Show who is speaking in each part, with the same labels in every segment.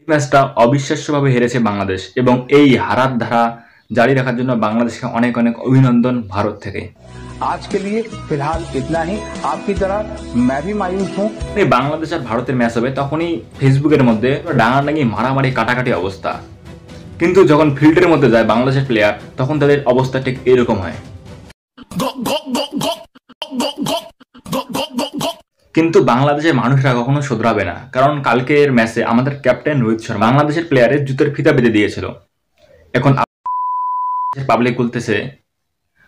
Speaker 1: এই ম্যাচটা অবিশ্বাস্যভাবে হেরেছে বাংলাদেশ এবং এই হারার ধারা জারি রাখার জন্য বাংলাদেশকে অনেক অনেক অভিনন্দন ভারত থেকে।
Speaker 2: आज के लिए फिलहाल इतना ही। आपकी तरह मैं भी मायूस हूं।
Speaker 1: বাংলাদেশ আর ভারতের ম্যাচ হবে তখনই ফেসবুকের মধ্যে ডাঙাডাঙি মারামারি কাটাকাটি অবস্থা, কিন্তু যখন ফিল্ডের মধ্যে যায় বাংলাদেশের প্লেয়ার তখন তাদের অবস্থা ঠিক এরকম হয়। কিন্তু বাংলাদেশের মানুষরা কখনো শুধরাবে না, কারণ কালকের ম্যাচে আমাদের ক্যাপ্টেন রোহিত শর্মা বাংলাদেশের প্লেয়ারের জুতোর ফিতা বেঁধে দিয়েছিল। এখন পাবলিক বলতেছে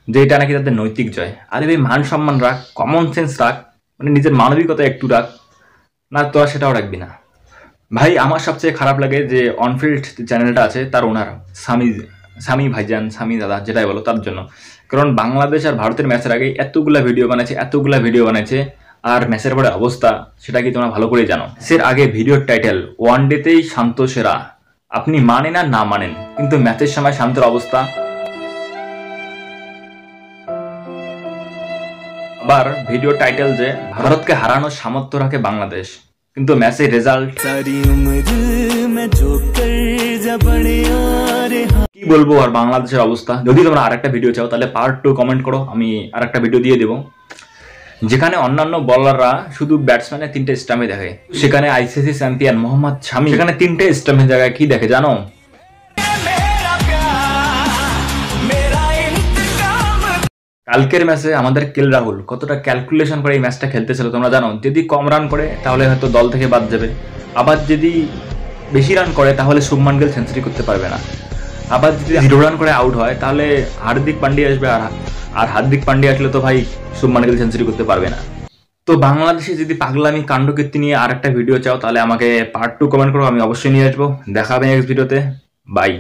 Speaker 1: যে এটা নাকি তাদের নৈতিক জয়। আরে ভাই, মান সম্মান রাখ, কমন সেন্স রাখ, মানে নিজের মানবিকতা একটু রাখ, না তোরা সেটাও রাখবি না। ভাই আমার সবচেয়ে খারাপ লাগে যে অনফিল্ড চ্যানেলটা আছে তার ওনার সামি ভাইজান, সামি দাদা যেটাই বলো তার জন্য। কারণ বাংলাদেশ আর ভারতের ম্যাচের আগে এতগুলা ভিডিও বানাইছে আর ম্যাচের পরে অবস্থা সেটা কি তোমরা ভালো করেই জানো। ম্যাচের আগে ভিডিওর টাইটেল ওয়ান ডেতেই শান্ত সেরা, আপনি মানেন আর না মানেন, কিন্তু ম্যাচের সময় শান্তের অবস্থা। আবার ভিডিও টাইটেল যে ভারতকে হারানোর সামর্থ্য রাখে বাংলাদেশ, কিন্তু ম্যাচের রেজাল্ট কি বলবো। আর বাংলাদেশের অবস্থা, যদি তোমরা আরেকটা ভিডিও চাও তাহলে পার্ট 2 কমেন্ট করো, আমি আরেকটা ভিডিও দিয়ে দেবো যেখানে অন্যান্য বলাররা শুধু ব্যাটসম্যানের 3টে স্টাম্পে দেখে, সেখানে আইসিসি চ্যাম্পিয়ন মোহাম্মদ শামি সেখানে 3টে স্টাম্পের জায়গায় কি দেখে জানো? কালকের ম্যাচে আমাদের কেএল রাহুল কতটা ক্যালকুলেশন করে এই ম্যাচটা খেলতেছিল তোমরা জানো। যদি কম রান করে তাহলে হয়তো দল থেকে বাদ যাবে, আবার যদি বেশি রান করে তাহলে শুভমান গিল সেঞ্চুরি করতে পারবে না, আবার যদি 0 রান করে আউট হয় তাহলে হার্দিক পান্ডিয়া আসবে, আর হার্দিক পান্ডিয়া আসলে তো ভাই শুভমান গিল সেঞ্চুরি করতে পারবে না। তো বাংলাদেশে যদি পাগলামি কাণ্ডকীর্তি নিয়ে আর একটা ভিডিও চাও তাহলে আমাকে পার্ট 2 কমেন্ট করো, আমি অবশ্যই নিয়ে আসবো। দেখা হবে নেক্সট ভিডিওতে, বাই।